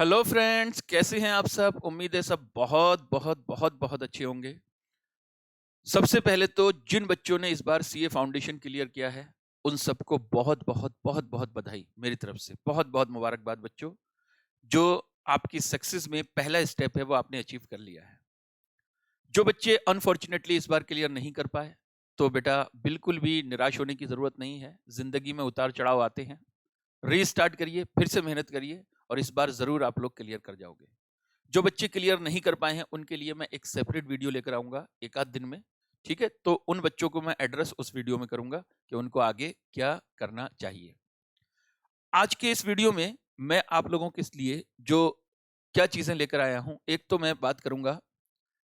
Hello friends, कैसे हैं आप सब? उम्मीद है सब बहुत बहुत बहुत बहुत अच्छे होंगे। सबसे पहले तो जिन बच्चों ने इस बार सीए फाउंडेशन क्लियर किया है, उन सबको बहुत बहुत बहुत बहुत बधाई मेरी तरफ से। बहुत बहुत मुबारकबाद बच्चों, जो आपकी सक्सेस में पहला स्टेप है वो आपने अचीव कर लिया है। जो बच्चे अनफॉर्चुनेटली इस बार क्लियर नहीं कर पाए, तो बेटा बिल्कुल भी निराश होने की जरूरत नहीं है। जिंदगी में उतार चढ़ाव आते हैं। रीस्टार्ट करिए, फिर से मेहनत करिए और इस बार जरूर आप लोग क्लियर कर जाओगे। जो बच्चे क्लियर नहीं कर पाए हैं उनके लिए मैं एक सेपरेट वीडियो लेकर आऊंगा एक आध दिन में। ठीक है, तो उन बच्चों को मैं एड्रेस उस वीडियो में करूंगा कि उनको आगे क्या करना चाहिए। आज के इस वीडियो में मैं आप लोगों के लिए जो क्या चीजें लेकर आया हूं, एक तो मैं बात करूंगा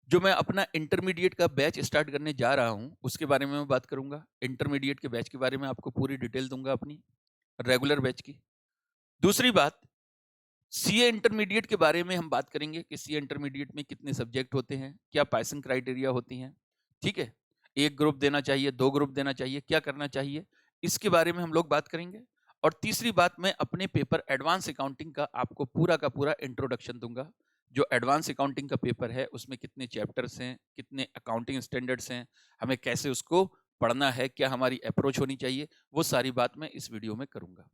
जो मैं अपना इंटरमीडिएट का बैच स्टार्ट करने जा रहा हूं उसके बारे में मैं बात करूंगा। इंटरमीडिएट के बैच के बारे में आपको पूरी डिटेल दूंगा अपनी रेगुलर बैच की। दूसरी बात, सीए इंटरमीडिएट के बारे में हम बात करेंगे कि सीए इंटरमीडिएट में कितने सब्जेक्ट होते हैं, क्या पासिंग क्राइटेरिया होती हैं। ठीक है, एक ग्रुप देना चाहिए, दो ग्रुप देना चाहिए, क्या करना चाहिए, इसके बारे में हम लोग बात करेंगे। और तीसरी बात, मैं अपने पेपर एडवांस अकाउंटिंग का आपको पूरा का पूरा इंट्रोडक्शन दूंगा। जो एडवांस अकाउंटिंग का पेपर है उसमें कितने चैप्टर्स हैं, कितने अकाउंटिंग स्टैंडर्ड्स हैं, हमें कैसे उसको पढ़ना है, क्या हमारी अप्रोच होनी चाहिए, वो सारी बात मैं इस वीडियो में करूंगा।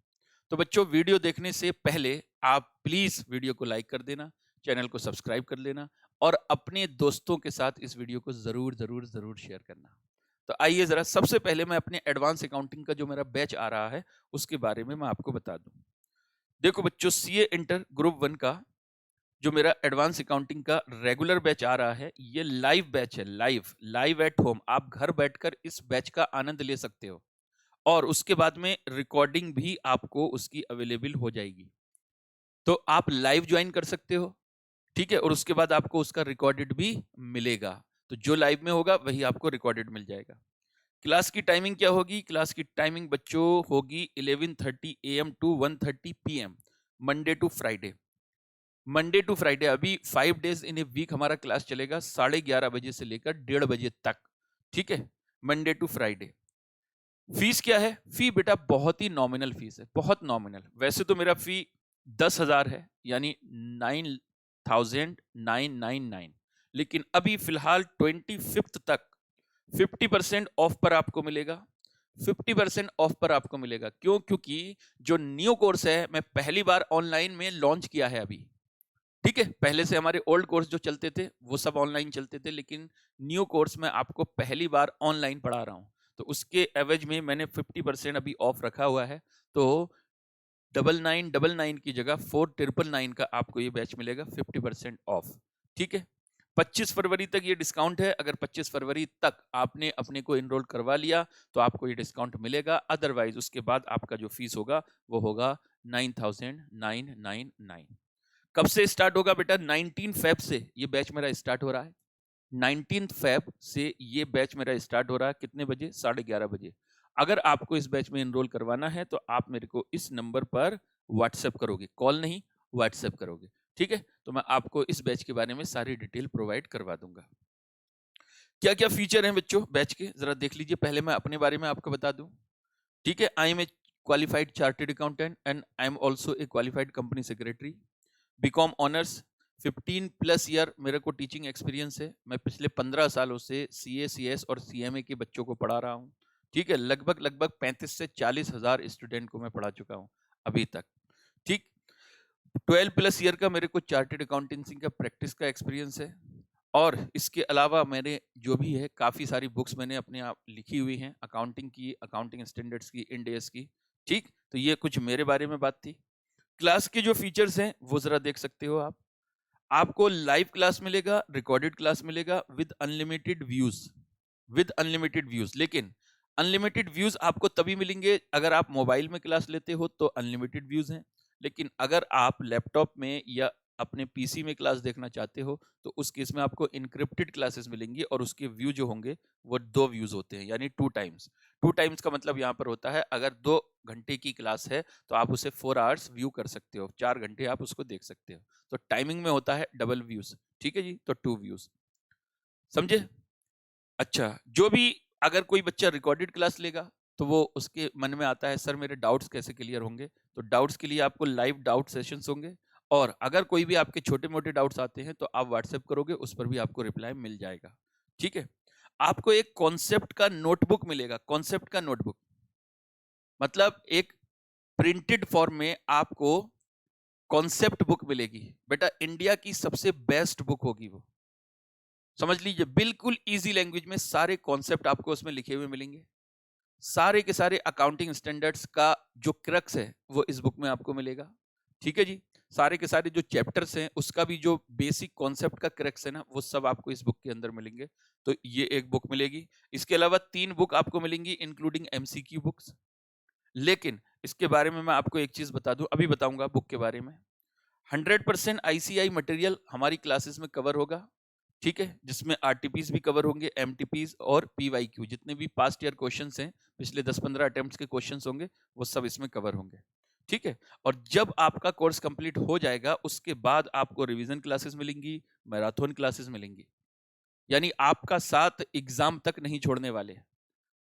तो बच्चों, वीडियो देखने से पहले आप प्लीज वीडियो को लाइक कर देना, चैनल को सब्सक्राइब कर लेना और अपने दोस्तों के साथ इस वीडियो को जरूर जरूर जरूर शेयर करना। तो आइए जरा सबसे पहले मैं अपने एडवांस अकाउंटिंग का जो मेरा बैच आ रहा है उसके बारे में मैं आपको बता दूं। देखो बच्चों, सीए इंटर ग्रुप 1 का जो मेरा एडवांस अकाउंटिंग का रेगुलर बैच आ रहा है, ये लाइव बैच है। लाइव लाइव एट होम, आप घर बैठकर इस बैच का आनंद ले सकते हो और उसके बाद में रिकॉर्डिंग भी आपको उसकी अवेलेबल हो जाएगी। तो आप लाइव ज्वाइन कर सकते हो। ठीक है, और उसके बाद आपको उसका रिकॉर्डेड भी मिलेगा। तो जो लाइव में होगा वही आपको रिकॉर्डेड मिल जाएगा। क्लास की टाइमिंग क्या होगी? क्लास की टाइमिंग बच्चों होगी 11:30 AM to 1:30 PM, Monday to Friday. Monday to Friday, अभी 5 डेज इन ए वीक हमारा क्लास चलेगा 11:30 बजे से लेकर 1:30 बजे तक। ठीक है, मंडे टू फ्राइडे। फीस क्या है? फी बेटा बहुत ही नॉमिनल फीस है, बहुत नॉमिनल। वैसे तो मेरा फी 10,000 है, यानी 9,999, लेकिन अभी फिलहाल 25 तक 50% ऑफ पर आपको मिलेगा। 50% ऑफ पर आपको मिलेगा। क्यों? क्योंकि जो न्यू कोर्स है मैं पहली बार ऑनलाइन में लॉन्च किया है अभी। ठीक है, पहले से हमारे ओल्ड कोर्स जो चलते थे वो सब ऑनलाइन चलते थे, लेकिन न्यू कोर्स में आपको पहली बार ऑनलाइन पढ़ा रहा हूं। तो उसके एवज में मैंने 50% अभी ऑफ रखा हुआ है। तो 9999 की जगह 4999 का आपको ये बैच मिलेगा 50% ऑफ। ठीक है, 25 फरवरी तक ये डिस्काउंट है। अगर 25 फरवरी तक आपने अपने को इनरोल करवा लिया तो आपको ये डिस्काउंट मिलेगा। अदरवाइज उसके बाद आपका जो फीस होगा वो होगा 9,999। कब से स्टार्ट होगा बेटा? 19 फेब से ये बैच मेरा स्टार्ट हो रहा है। 19 फेब से ये बैच मेरा स्टार्ट हो रहा है। कितने बजे? 11:30 बजे। अगर आपको इस बैच में एनरोल करवाना है तो आप मेरे को इस नंबर पर व्हाट्सएप करोगे, कॉल नहीं, व्हाट्सएप करोगे। ठीक है, तो मैं आपको इस बैच के बारे में सारी डिटेल प्रोवाइड करवा दूंगा। क्या क्या फीचर हैं बच्चों बैच के, जरा देख लीजिए। पहले मैं अपने बारे में आपको बता दूं। ठीक है, I am a qualified chartered accountant and I am also a qualified company secretary. B Com honours, 15+ year मेरे को टीचिंग एक्सपीरियंस है। मैं पिछले 15 सालों से सीए, सीएस और सीएमए के बच्चों को पढ़ा रहा हूँ। ठीक है, लगभग लगभग 35 से 40 हजार स्टूडेंट को मैं पढ़ा चुका हूँ अभी तक। ठीक, 12+ ईयर का मेरे को चार्टेड अकाउंटेंसी का प्रैक्टिस का एक्सपीरियंस है। और इसके अलावा मैंने जो भी है काफ़ी सारी बुक्स मैंने अपने आप लिखी हुई हैं, अकाउंटिंग की, अकाउंटिंग स्टैंडर्ड्स की, इंड एस की। ठीक, तो ये कुछ मेरे बारे में बात थी। क्लास के जो फीचर्स हैं वो जरा देख सकते हो आप। आपको लाइव क्लास मिलेगा, रिकॉर्डेड क्लास मिलेगा with unlimited views. With unlimited views, लेकिन अनलिमिटेड व्यूज आपको तभी मिलेंगे अगर आप मोबाइल में क्लास लेते हो तो अनलिमिटेड व्यूज हैं। लेकिन अगर आप लैपटॉप में या अपने पीसी में क्लास देखना चाहते हो तो उस केस में आपको इनक्रिप्टेड क्लासेस मिलेंगी और उसके व्यू जो होंगे वो 2 व्यूज होते हैं, यानी 2 टाइम्स। 2 टाइम्स का मतलब यहाँ पर होता है अगर 2 घंटे की क्लास है तो आप उसे 4 आवर्स व्यू कर सकते हो, 4 घंटे आप उसको देख सकते हो। तो टाइमिंग में होता है डबल व्यूज। ठीक है जी, तो 2 व्यूज, समझे? अच्छा, जो भी अगर कोई बच्चा रिकॉर्डेड क्लास लेगा तो वो उसके मन में आता है सर मेरे डाउट्स कैसे क्लियर होंगे, तो डाउट्स के लिए आपको लाइव डाउट सेशंस होंगे और अगर कोई भी आपके छोटे मोटे डाउट्स आते हैं तो आप व्हाट्सएप करोगे, उस पर भी आपको रिप्लाई मिल जाएगा। ठीक है, आपको एक कॉन्सेप्ट का नोटबुक मिलेगा। कॉन्सेप्ट का नोटबुक मतलब एक प्रिंटेड फॉर्म में आपको कॉन्सेप्ट बुक मिलेगी। बेटा इंडिया की सबसे बेस्ट बुक होगी वो, समझ लीजिए। बिल्कुल इजी लैंग्वेज में सारे कॉन्सेप्ट आपको उसमें लिखे हुए मिलेंगे। सारे के सारे अकाउंटिंग स्टैंडर्ड्स का जो क्रक्स है वो इस बुक में आपको मिलेगा। ठीक है जी, सारे के सारे जो चैप्टर्स हैं उसका भी जो बेसिक कॉन्सेप्ट का क्रक्स है ना, वो सब आपको इस बुक के अंदर मिलेंगे। तो ये एक बुक मिलेगी। इसके अलावा 3 बुक आपको मिलेंगी इंक्लूडिंग एमसीक्यू बुक्स। लेकिन इसके बारे में मैं आपको एक चीज बता दूं, अभी बताऊंगा बुक के बारे में। 100% आईसीआई मटेरियल हमारी क्लासेस में कवर होगा। ठीक है, जिसमें आरटीपीस भी कवर होंगे, एमटीपीस और पीवाईक्यू, जितने भी पास्ट ईयर क्वेश्चंस हैं, पिछले 10-15 अटेम्प्ट्स के क्वेश्चंस होंगे, वो सब इसमें कवर होंगे। ठीक है, और जब आपका कोर्स कंप्लीट हो जाएगा उसके बाद आपको रिवीजन क्लासेस मिलेंगी, मैराथन क्लासेस मिलेंगी। यानी आपका साथ एग्जाम तक नहीं छोड़ने वाले।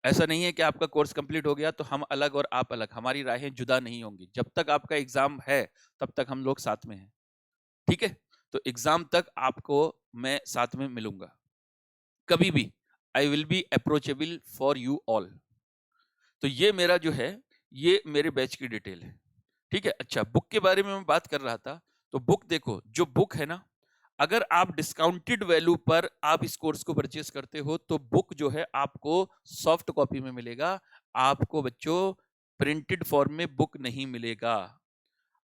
ऐसा नहीं है कि आपका कोर्स कंप्लीट हो गया तो हम अलग और आप अलग, हमारी राहें जुदा नहीं होंगी। जब तक आपका एग्जाम है तब तक हम लोग साथ में हैं। ठीक है, तो एग्जाम तक आपको मैं साथ में मिलूंगा कभी भी। I will be approachable for you all. तो ये मेरा जो है, ये मेरे बैच की डिटेल है। ठीक है, अच्छा बुक के बारे में मैं बात कर रहा था। तो बुक देखो, जो बुक है ना, अगर आप डिस्काउंटेड वैल्यू पर आप इस कोर्स को परचेस करते हो तो बुक जो है आपको सॉफ्ट कॉपी में मिलेगा। आपको बच्चों प्रिंटेड फॉर्म में बुक नहीं मिलेगा।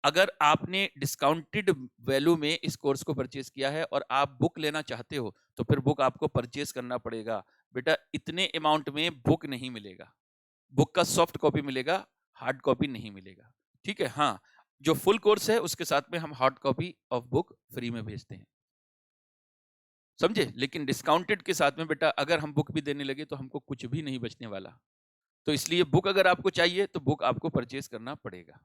अगर आपने डिस्काउंटेड वैल्यू में इस कोर्स को परचेस किया है और आप बुक लेना चाहते हो तो फिर बुक आपको परचेस करना पड़ेगा। बेटा इतने अमाउंट में बुक नहीं मिलेगा। बुक का सॉफ्ट कॉपी मिलेगा, हार्ड कॉपी नहीं मिलेगा। ठीक है, हाँ, जो फुल कोर्स है उसके साथ में हम hard copy of book free में भेजते हैं, समझे। लेकिन डिस्काउंटेड के साथ में बेटा अगर हम बुक भी देने लगे तो हमको कुछ भी नहीं बचने वाला। तो इसलिए बुक अगर आपको चाहिए तो बुक आपको परचेस करना पड़ेगा।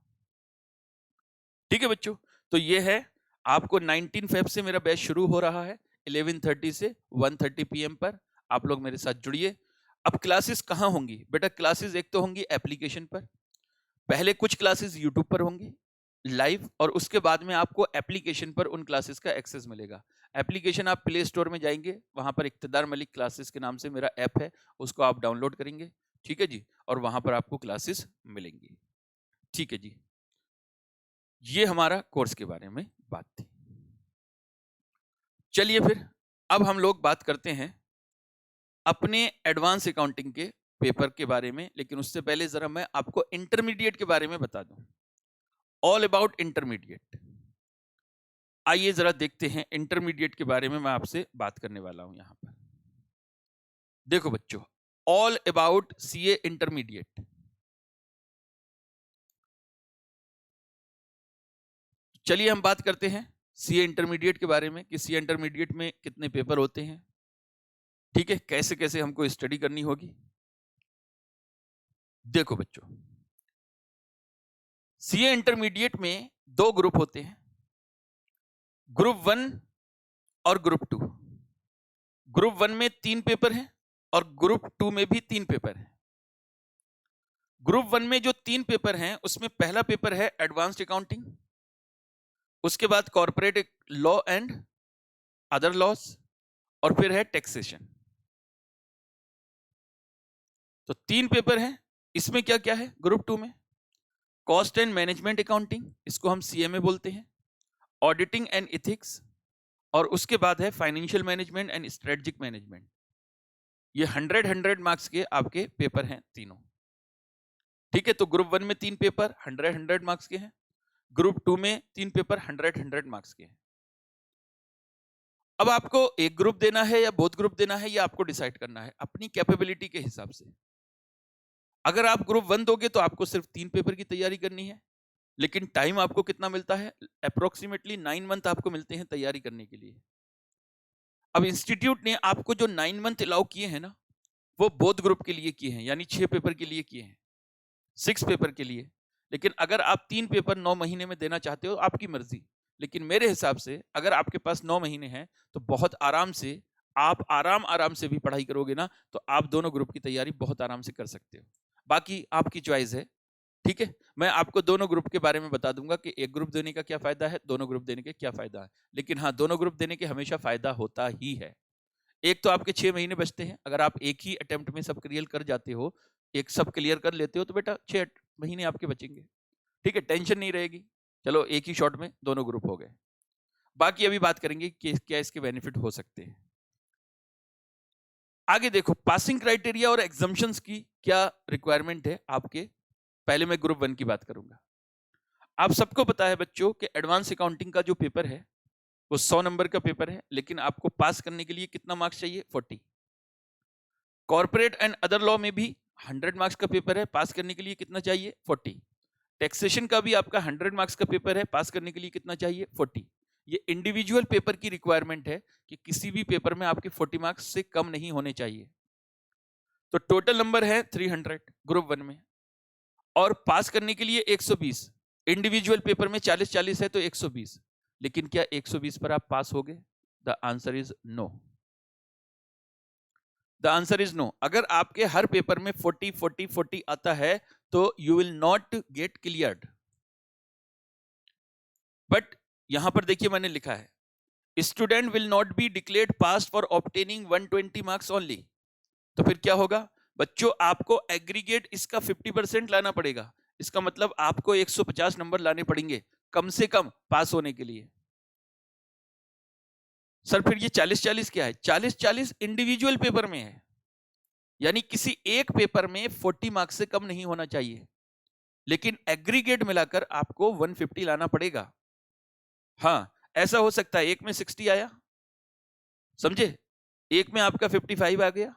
ठीक है बच्चों, तो ये है आपको 19 फेब से मेरा बैच शुरू हो रहा है 11:30 से 1:30 PM पर। आप लोग मेरे साथ जुड़िए। अब क्लासेस कहाँ होंगी बेटा? क्लासेस एक तो होंगी एप्लीकेशन पर, पहले कुछ क्लासेस यूट्यूब पर होंगी लाइव, और उसके बाद में आपको एप्लीकेशन पर उन क्लासेस का एक्सेस मिलेगा। एप्लीकेशन आप प्ले स्टोर में जाएंगे, वहां पर इक्तदार मलिक क्लासेस के नाम से मेरा ऐप है, उसको आप डाउनलोड करेंगे। ठीक है जी, और वहां पर आपको क्लासेस मिलेंगी। ठीक है जी, ये हमारा कोर्स के बारे में बात थी। चलिए फिर अब हम लोग बात करते हैं अपने एडवांस अकाउंटिंग के पेपर के बारे में। लेकिन उससे पहले जरा मैं आपको इंटरमीडिएट के बारे में बता दूं, ऑल अबाउट इंटरमीडिएट। आइए जरा देखते हैं इंटरमीडिएट के बारे में मैं आपसे बात करने वाला हूं यहां पर। देखो बच्चों, ऑल अबाउट सीए इंटरमीडिएट। चलिए हम बात करते हैं सीए इंटरमीडिएट के बारे में कि सीए इंटरमीडिएट में कितने पेपर होते हैं। ठीक है, कैसे कैसे हमको स्टडी करनी होगी। देखो बच्चों, सीए इंटरमीडिएट में 2 ग्रुप होते हैं, ग्रुप 1 और ग्रुप 2। ग्रुप 1 में 3 पेपर हैं और ग्रुप 2 में भी 3 पेपर हैं। ग्रुप 1 में जो 3 पेपर हैं उसमें पहला पेपर है एडवांस्ड अकाउंटिंग, उसके बाद corporate law and other laws, और फिर है टैक्सेशन। तो 3 पेपर हैं। इसमें क्या क्या है ग्रुप 2 में? कॉस्ट एंड मैनेजमेंट अकाउंटिंग, इसको हम सीएमए बोलते हैं, ऑडिटिंग एंड इथिक्स, और उसके बाद है financial management and strategic management. ये 100 मार्क्स के आपके पेपर हैं तीनों। ठीक है, तो ग्रुप 1 में 3 पेपर 100 मार्क्स के हैं, ग्रुप 2 में 3 पेपर 100 मार्क्स के हैं। अब आपको एक ग्रुप देना है या बोथ ग्रुप देना है, ये आपको डिसाइड करना है अपनी कैपेबिलिटी के हिसाब से। अगर आप ग्रुप 1 दोगे तो आपको सिर्फ 3 पेपर की तैयारी करनी है, लेकिन टाइम आपको कितना मिलता है? अप्रोक्सीमेटली 9 मंथ आपको मिलते हैं तैयारी करने के लिए। अब इंस्टीट्यूट ने आपको जो 9 मंथ अलाउ किए हैं ना, वो बोथ ग्रुप के लिए किए हैं, यानी 6 पेपर के लिए किए हैं, 6 पेपर के लिए। लेकिन अगर आप 3 पेपर 9 महीने में देना चाहते हो आपकी मर्जी। लेकिन मेरे हिसाब से अगर आपके पास 9 महीने हैं तो बहुत आराम से आप आराम से भी पढ़ाई करोगे ना, तो आप दोनों ग्रुप की तैयारी बहुत आराम से कर सकते हो। बाकी आपकी चॉइस है। ठीक है, मैं आपको दोनों ग्रुप के बारे में बता दूंगा कि एक ग्रुप देने का क्या फायदा है, दोनों ग्रुप देने के क्या फायदा है। लेकिन हाँ, दोनों ग्रुप देने के हमेशा फायदा होता ही है। एक तो आपके 6 महीने बचते हैं, अगर आप एक ही अटेम्प्ट में सब क्लियर कर जाते हो, एक सब क्लियर कर लेते हो, तो बेटा 6 महीने आपके बचेंगे। ठीक है, टेंशन नहीं रहेगी। चलो, एक ही शॉट में दोनों ग्रुप हो गए। बाकी अभी बात करेंगे कि क्या इसके बेनिफिट हो सकते हैं। आगे देखो, पासिंग क्राइटेरिया और एग्जम्पशंस की क्या रिक्वायरमेंट है आपके। पहले मैं ग्रुप 1 की बात करूंगा। आप सबको पता है बच्चों कि एडवांस अकाउंटिंग का जो पेपर है वो 100 नंबर का पेपर है, लेकिन आपको पास करने के लिए कितना मार्क्स चाहिए? 40। कॉर्पोरेट एंड अदर लॉ में भी 100 मार्क्स का पेपर है, पास करने के लिए कितना चाहिए? 40। टैक्सेशन का भी आपका 100 मार्क्स का पेपर है, पास करने के लिए कितना चाहिए? 40। ये इंडिविजुअल पेपर की रिक्वायरमेंट है कि किसी भी पेपर में आपके 40 मार्क्स से कम नहीं होने चाहिए। तो टोटल नंबर है 300 ग्रुप 1 में, और पास करने के लिए 120। इंडिविजुअल पेपर में 40-40 है तो 120। लेकिन क्या 120 पर आप पास होगे? The answer is no. The answer is no. अगर आपके हर पेपर में 40-40-40 आता है तो you will not get cleared. But यहां पर देखिए, मैंने लिखा है student will not be declared pass for obtaining 120 marks only. तो फिर क्या होगा बच्चों? आपको एग्रीगेट इसका 50% लाना पड़ेगा। इसका मतलब आपको 150 नंबर लाने पड़ेंगे कम से कम पास होने के लिए। सर फिर ये 40-40 क्या है? 40-40 इंडिविजुअल पेपर में है, यानी किसी एक पेपर में 40 मार्क्स से कम नहीं होना चाहिए, लेकिन एग्रीगेट मिलाकर आपको 150 लाना पड़ेगा। हाँ, ऐसा हो सकता है एक में 60 आया, समझे, एक में आपका 55 आ गया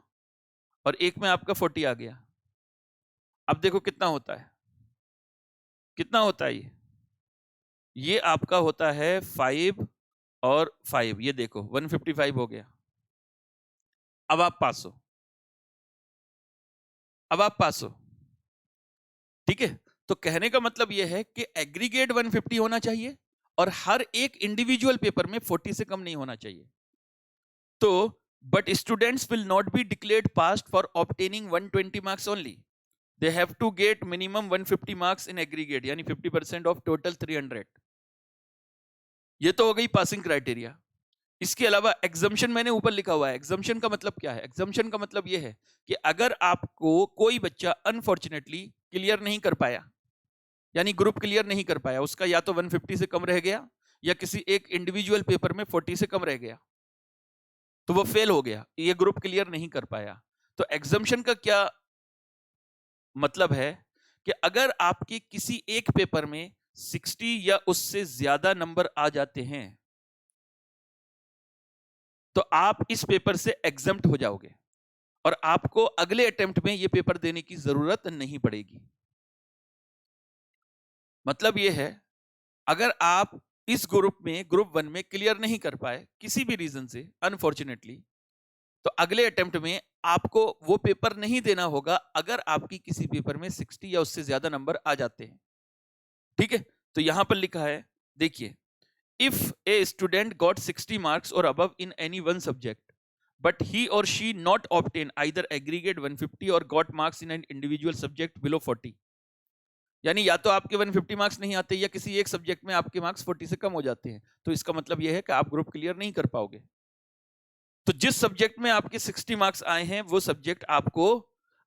और एक में आपका 40 आ गया। अब देखो कितना होता है, कितना होता है ये आपका होता है 5 और 5। ये देखो 155 हो गया। अब आप पास हो, अब आप पास हो। ठीक है, तो कहने का मतलब यह है कि एग्रीगेट 150 होना चाहिए और हर एक इंडिविजुअल पेपर में 40 से कम नहीं होना चाहिए। तो but students will not be declared pass for obtaining 120 marks only. They have to get minimum 150 marks in aggregate, यानी 50% ऑफ टोटल 300। ये तो हो गई पासिंग क्राइटेरिया। इसके अलावा एग्जम्पशन मैंने ऊपर लिखा हुआ है। एग्जम्पशन का मतलब क्या है? एग्जम्पशन का मतलब यह है कि अगर आपको कोई बच्चा अनफॉर्चुनेटली क्लियर नहीं कर पाया, यानी ग्रुप क्लियर नहीं कर पाया, उसका या तो 150 से कम रह गया या किसी एक इंडिविजुअल पेपर में 40 से कम रह गया, तो वो फेल हो गया, ये ग्रुप क्लियर नहीं कर पाया। तो एग्जम्पशन का क्या मतलब है कि अगर आपके किसी एक पेपर में 60 या उससे ज्यादा नंबर आ जाते हैं तो आप इस पेपर से एग्जम्प्ट हो जाओगे और आपको अगले अटेम्प्ट में यह पेपर देने की जरूरत नहीं पड़ेगी। मतलब यह है, अगर आप इस ग्रुप में ग्रुप 1 में क्लियर नहीं कर पाए किसी भी रीजन से अनफॉर्चुनेटली, तो अगले अटेम्प्ट में आपको वो पेपर नहीं देना होगा अगर आपकी किसी पेपर में 60 या उससे ज्यादा नंबर आ जाते हैं। ठीक है, तो यहां पर लिखा है, देखिए, if a student got 60 marks or above in any one subject but he or she not obtain either aggregate 150 or got marks in an individual subject below 40, यानी या तो आपके 150 मार्क्स नहीं आते या किसी एक सब्जेक्ट में आपके मार्क्स 40 से कम हो जाते हैं, तो इसका मतलब यह है कि आप ग्रुप क्लियर नहीं कर पाओगे। तो जिस सब्जेक्ट में आपके 60 मार्क्स आए हैं वो सब्जेक्ट आपको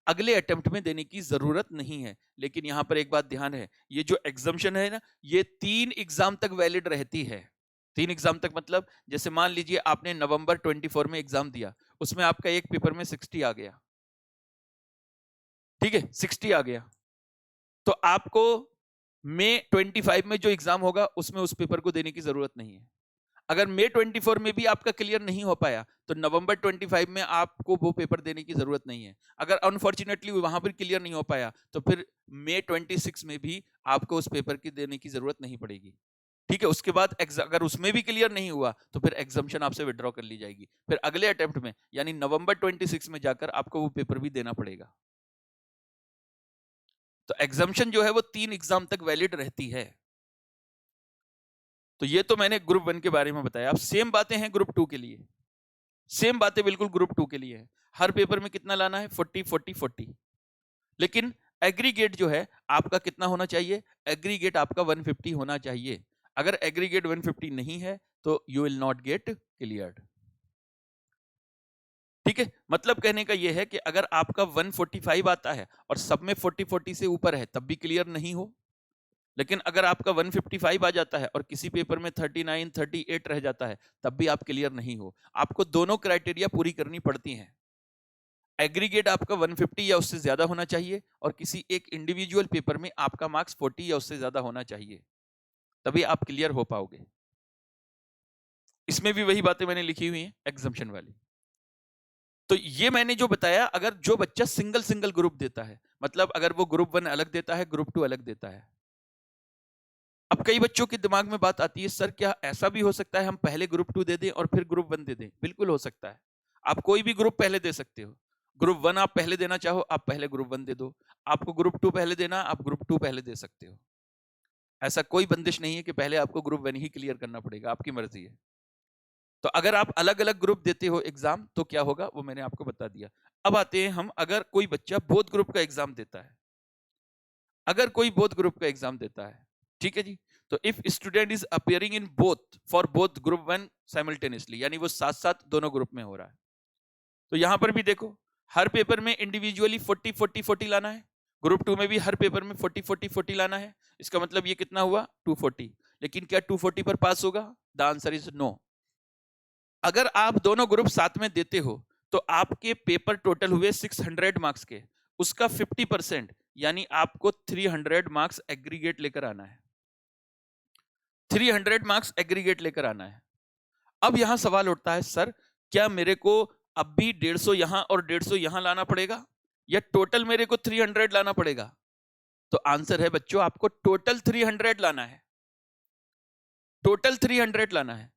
अगले अटेम्प्ट में देने की जरूरत नहीं है। लेकिन यहां पर एक बात ध्यान है, ये जो एग्जाम्शन है ना, ये 3 एग्जाम तक वैलिड रहती है। 3 एग्जाम तक मतलब, जैसे मान लीजिए आपने नवंबर 24 में एग्जाम दिया, उसमें आपका एक पेपर में 60 आ गया, ठीक है, 60 आ गया, तो आपको मई 25 में जो एग्जाम होगा उसमें उस पेपर को देने की जरूरत नहीं है। अगर मई 24 में भी आपका क्लियर नहीं हो पाया तो नवंबर 25 में आपको वो पेपर देने की जरूरत नहीं है। अगर अनफॉर्चुनेटली वहां पर क्लियर नहीं हो पाया तो फिर मई 26 में भी आपको उस पेपर की देने की जरूरत नहीं पड़ेगी। ठीक है, उसके बाद अगर उसमें भी क्लियर नहीं हुआ तो फिर एग्जाम्शन आपसे विड्रॉ कर ली जाएगी, फिर अगले अटेम्प्ट में यानी नवंबर 26 में जाकर आपको वो पेपर भी देना पड़ेगा। तो एग्जाम्शन जो है वो 3 एग्जाम तक वैलिड रहती है। तो ये तो मैंने ग्रुप 1 के बारे में बताया। अब सेम बातें हैं ग्रुप 2 के लिए, सेम बातें बिल्कुल ग्रुप 2 के लिए है। हर पेपर में कितना लाना है? 40 40 40। लेकिन एग्रीगेट जो है आपका कितना होना चाहिए? एग्रीगेट आपका 150 होना चाहिए। अगर एग्रीगेट 150 नहीं है तो you will not get cleared. ठीक है, मतलब कहने का यह है कि अगर आपका 145 आता है और सब में 40 से ऊपर है तब भी क्लियर नहीं हो, लेकिन अगर आपका 155 आ जाता है और किसी पेपर में 39 38 रह जाता है तब भी आप क्लियर नहीं हो। आपको दोनों क्राइटेरिया पूरी करनी पड़ती हैं। एग्रीगेट आपका 150 या उससे ज्यादा होना चाहिए और किसी एक इंडिविजुअल पेपर में आपका मार्क्स 40 या उससे ज्यादा होना चाहिए, तभी आप क्लियर हो पाओगे। इसमें भी वही बातें मैंने लिखी हुई हैं एग्जम्पशन वाली। तो ये मैंने जो बताया, अगर जो बच्चा सिंगल सिंगल ग्रुप देता है, मतलब अगर वो ग्रुप 1 अलग देता है, ग्रुप 2 अलग देता है। अब कई बच्चों के दिमाग में बात आती है, सर क्या ऐसा भी हो सकता है हम पहले ग्रुप 2 दे दें और फिर ग्रुप 1 दे दें? बिल्कुल हो सकता है। आप कोई भी ग्रुप पहले दे सकते हो। ग्रुप 1 आप पहले देना चाहो, आप पहले ग्रुप 1 दे दो। आपको ग्रुप 2 पहले देना, आप ग्रुप 2 पहले दे सकते हो। ऐसा कोई बंदिश नहीं है कि पहले आपको ग्रुप 1 ही क्लियर करना पड़ेगा, आपकी मर्जी है। तो अगर आप अलग अलग ग्रुप देते हो एग्जाम तो क्या होगा वो मैंने आपको बता दिया। अब आते हैं हम, अगर कोई बच्चा बोथ ग्रुप का एग्जाम देता है, अगर कोई बोथ ग्रुप का एग्जाम देता है, ठीक है जी, तो if student is appearing in both for both group 1 simultaneously, यानी वो साथ साथ दोनों ग्रुप में हो रहा है, तो यहां पर भी देखो हर पेपर में इंडिविजुअली 40 40 40 लाना है, ग्रुप 2 में भी हर पेपर में 40 40 40 लाना है। इसका मतलब ये कितना हुआ 240। लेकिन क्या 240 पर पास होगा? The answer is no. अगर आप दोनों ग्रुप साथ में देते हो तो आपके पेपर टोटल हुए 600 मार्क्स के, उसका 50% यानी आपको 300 मार्क्स एग्रीगेट लेकर आना है। 300 मार्क्स एग्रीगेट लेकर आना है। अब यहां सवाल उठता है, सर क्या मेरे को अब भी 150 यहां और 150 यहां लाना पड़ेगा या टोटल मेरे को 300 लाना पड़ेगा? तो आंसर है बच्चों, आपको टोटल 300 लाना है। टोटल 300 लाना है।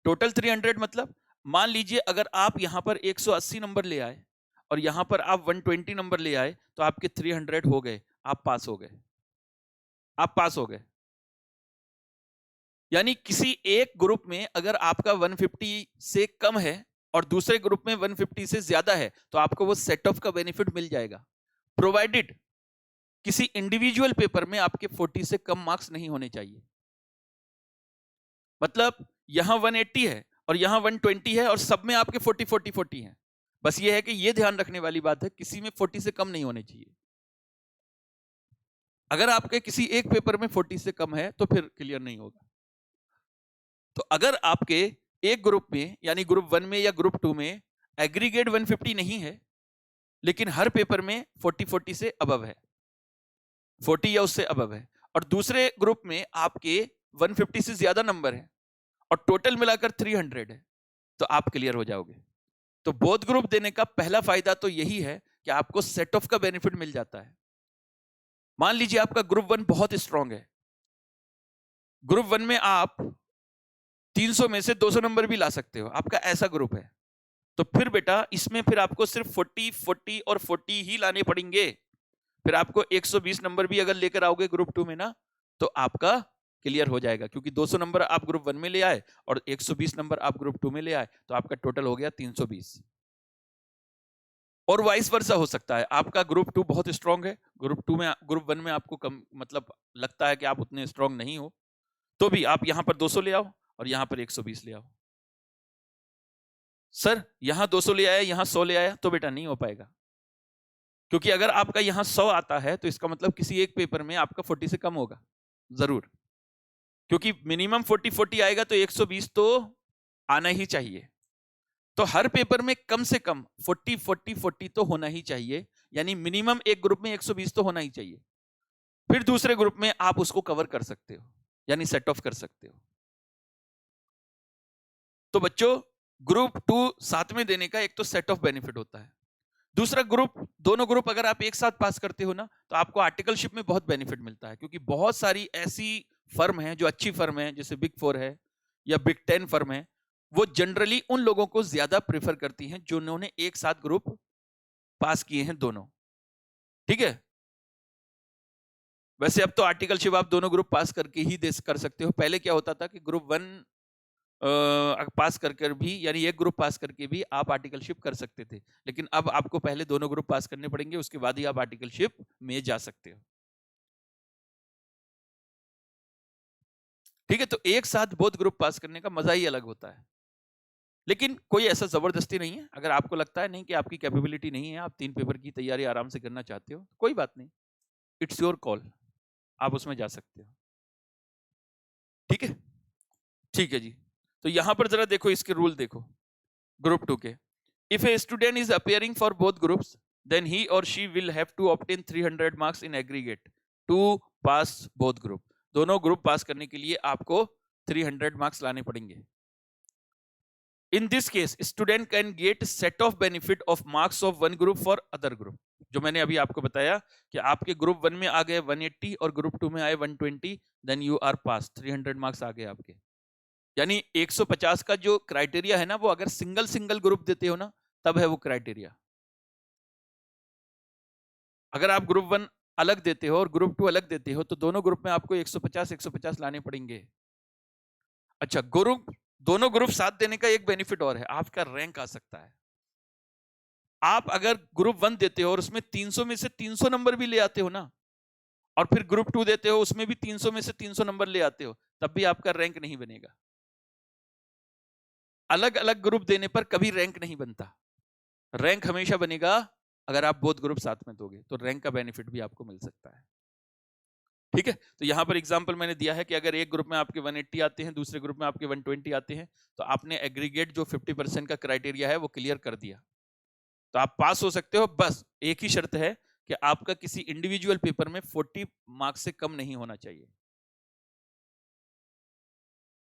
टोटल 300 मतलब मान लीजिए अगर आप यहां पर 180 नंबर ले आए और यहां पर आप 120 नंबर ले आए तो आपके 300 हो गए, आप पास हो गए। आप पास हो गए। यानी किसी एक ग्रुप में अगर आपका 150 से कम है और दूसरे ग्रुप में 150 से ज्यादा है तो आपको वो सेट ऑफ का बेनिफिट मिल जाएगा, प्रोवाइडेड किसी इंडिविजुअल पेपर में आपके 40 से कम मार्क्स नहीं होने चाहिए। मतलब यहां 180 है और यहां 120 है और सब में आपके 40 40 40 है। बस ये है कि ये ध्यान रखने वाली बात है, किसी में 40 से कम नहीं होने चाहिए। अगर आपके किसी एक पेपर में 40 से कम है तो फिर क्लियर नहीं होगा। तो अगर आपके एक ग्रुप में यानी ग्रुप 1 में या ग्रुप 2 में एग्रीगेट 150 नहीं है लेकिन हर पेपर में 40 40 से अबव है, 40 या उससे अबव है, और दूसरे ग्रुप में आपके 150 से ज्यादा नंबर है और टोटल मिलाकर 300 है, तो आप क्लियर हो जाओगे। तो बोथ ग्रुप देने का पहला फायदा तो यही है कि आपको सेट ऑफ का बेनिफिट मिल जाता है। मान लीजिए आपका ग्रुप 1 बहुत स्ट्रांग है, ग्रुप 1 में आप 300 में से 200 नंबर भी ला सकते हो, आपका ऐसा ग्रुप है, तो फिर बेटा इसमें फिर आपको सिर्फ 40 40 और 40 ही लाने पड़ेंगे। फिर आपको 120 नंबर भी अगर लेकर आओगे ग्रुप 2 में ना तो आपका क्लियर हो जाएगा, क्योंकि 200 नंबर आप ग्रुप 1 में ले आए और 120 नंबर आप ग्रुप 2 में ले आए, तो आपका टोटल हो गया 320। और वाइस वर्सा हो सकता है, आपका ग्रुप 2 बहुत स्ट्रांग है, ग्रुप 1 में आपको कम मतलब लगता है कि आप उतने स्ट्रांग नहीं हो, तो भी आप यहां पर 200 ले आओ और यहां पर 120 ले आओ। सर यहां 200 ले आया यहां 100 ले आया तो बेटा नहीं हो पाएगा, क्योंकि अगर आपका यहां 100 आता है तो इसका मतलब किसी एक पेपर में आपका 40 से कम होगा जरूर, क्योंकि मिनिमम 40 40 आएगा तो 120 तो आना ही चाहिए। तो हर पेपर में कम से कम 40 40 40 तो होना ही चाहिए, यानी मिनिमम एक ग्रुप में 120 तो होना ही चाहिए। फिर दूसरे ग्रुप में आप उसको कवर कर सकते हो, यानी सेट ऑफ कर सकते हो। तो बच्चों ग्रुप 2 साथ में देने का एक तो सेट ऑफ बेनिफिट होता है, दूसरा ग्रुप, दोनों ग्रुप अगर आप एक साथ पास करते हो ना तो आपको आर्टिकलशिप में बहुत बेनिफिट मिलता है, क्योंकि बहुत सारी ऐसी फर्म है जो अच्छी फर्म है, जैसे बिग 4 है या बिग 10 फर्म है, वो जनरली उन लोगों को ज्यादा प्रेफर करती हैं जिन्होंने एक साथ ग्रुप पास किए हैं दोनों। ठीक है, वैसे अब तो आर्टिकलशिप आप दोनों ग्रुप पास करके ही कर सकते हो। पहले क्या होता था कि ग्रुप 1 पास कर कर भी, यानी एक ग्रुप पास करके भी आप आर्टिकलशिप कर सकते थे, लेकिन अब आपको पहले दोनों ग्रुप पास करने पड़ेंगे, उसके बाद ही आप आर्टिकलशिप में जा सकते हो। ठीक है, तो एक साथ बोथ ग्रुप पास करने का मजा ही अलग होता है, लेकिन कोई ऐसा जबरदस्ती नहीं है। अगर आपको लगता है नहीं कि आपकी कैपेबिलिटी नहीं है, आप 3 पेपर की तैयारी आराम से करना चाहते हो, कोई बात नहीं, इट्स योर कॉल, आप उसमें जा सकते हो। ठीक है, ठीक है जी। तो यहां पर जरा देखो, इसके रूल देखो ग्रुप 2 के। If a student is appearing for both groups, then he और she will have to obtain 300 marks in aggregate to pass both group. दोनों ग्रुप पास करने के लिए आपको 300 मार्क्स लाने पड़ेंगे। In this case, student can get set of benefit of marks of one group for other group. जो मैंने अभी आपको बताया कि आपके ग्रुप 1 में आ गए 180 और ग्रुप 2 में आए 120, then you are pass, 300 marks आ गए आपके। यानी 150 का जो क्राइटेरिया है ना, वो अगर सिंगल सिंगल ग्रुप देते हो ना, तब है वो क्राइटेरिया। अगर आप ग्रुप 1 अलग देते हो और ग्रुप 2 अलग देते हो, तो दोनों ग्रुप में आपको 150 लाने पड़ेंगे। अच्छा, दोनों ग्रुप साथ देने का एक बेनिफिट और है, आपका रैंक आ सकता है। आप अगर ग्रुप 1 देते हो और उसमें 300 में से 300 नंबर भी ले आते हो ना, और फिर ग्रुप 2 देते हो, उसमें भी 300 में से 300 नंबर ले आते हो, तब भी आपका रैंक नहीं बनेगा। अलग अलग ग्रुप देने पर कभी रैंक नहीं बनता। रैंक हमेशा बनेगा अगर आप बोथ ग्रुप साथ में दोगे, तो रैंक का बेनिफिट भी आपको मिल सकता है। ठीक है, तो यहां पर एग्जांपल मैंने दिया है कि अगर एक ग्रुप में आपके 180 आते हैं, दूसरे ग्रुप में आपके 120 आते हैं, तो आपने एग्रीगेट जो 50% का क्राइटेरिया है वो क्लियर कर दिया, तो आप पास हो सकते हो। बस एक ही शर्त है कि आपका किसी इंडिविजुअल पेपर में 40 मार्क्स से कम नहीं होना चाहिए।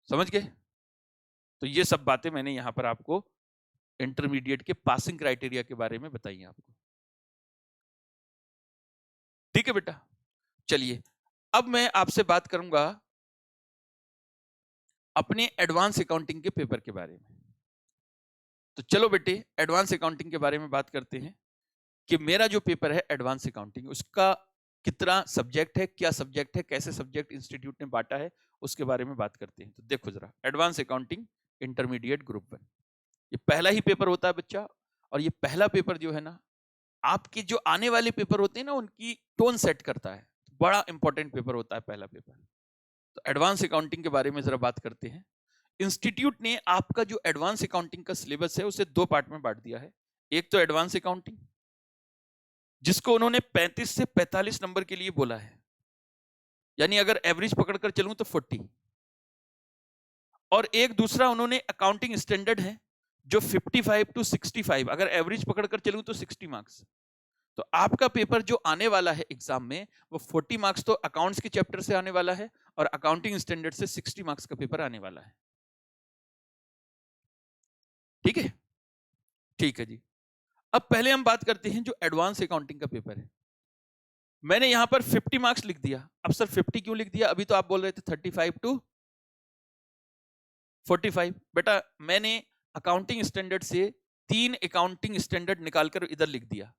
समझ गए? तो ये सब बातें मैंने यहां पर आपको इंटरमीडिएट के पासिंग क्राइटेरिया के बारे में बताई है आपको। ठीक है बेटा, चलिए अब मैं आपसे बात करूंगा अपने एडवांस अकाउंटिंग के पेपर के बारे में। तो चलो बेटे, एडवांस अकाउंटिंग के बारे में बात करते हैं कि मेरा जो पेपर है एडवांस अकाउंटिंग, उसका कितना सब्जेक्ट है, क्या सब्जेक्ट है, कैसे सब्जेक्ट इंस्टीट्यूट ने बांटा है, उसके बारे में बात करते हैं। तो देखो जरा, एडवांस अकाउंटिंग इंटरमीडिएट ग्रुप 1, ये पहला ही पेपर होता है बच्चा। और ये पहला पेपर जो है ना, आपके जो आने वाले पेपर होते हैं ना, उनकी टोन सेट करता है। बड़ा इंपॉर्टेंट पेपर होता है पहला पेपर। तो एडवांस अकाउंटिंग के बारे में जरा बात करते हैं। इंस्टीट्यूट ने आपका जो एडवांस अकाउंटिंग का सिलेबस है उसे 2 पार्ट में बांट दिया है। एक तो एडवांस अकाउंटिंग, जिसको उन्होंने 35 से 45 नंबर के लिए बोला है, यानी अगर एवरेज पकड़कर चलूं तो 40। और एक दूसरा उन्होंने अकाउंटिंग स्टैंडर्ड है जो 55 टू 65, अगर एवरेज पकड़कर चलूं तो 60 मार्क्स। तो आपका पेपर जो आने वाला है एग्जाम में, वो 40 मार्क्स तो अकाउंट्स के चैप्टर से आने वाला है, और अकाउंटिंग स्टैंडर्ड से 60 मार्क्स का पेपर आने वाला है। ठीक है, ठीक है जी। अब पहले हम बात करते हैं जो एडवांस अकाउंटिंग का पेपर है। मैंने यहां पर 50 मार्क्स लिख दिया। अब सर 50 क्यों लिख दिया? अभी तो आप बोल रहे थे 35 टू 45। बेटा मैंने अकाउंटिंग स्टैंडर्ड से 3 अकाउंटिंग स्टैंडर्ड निकालकर इधर लिख दिया।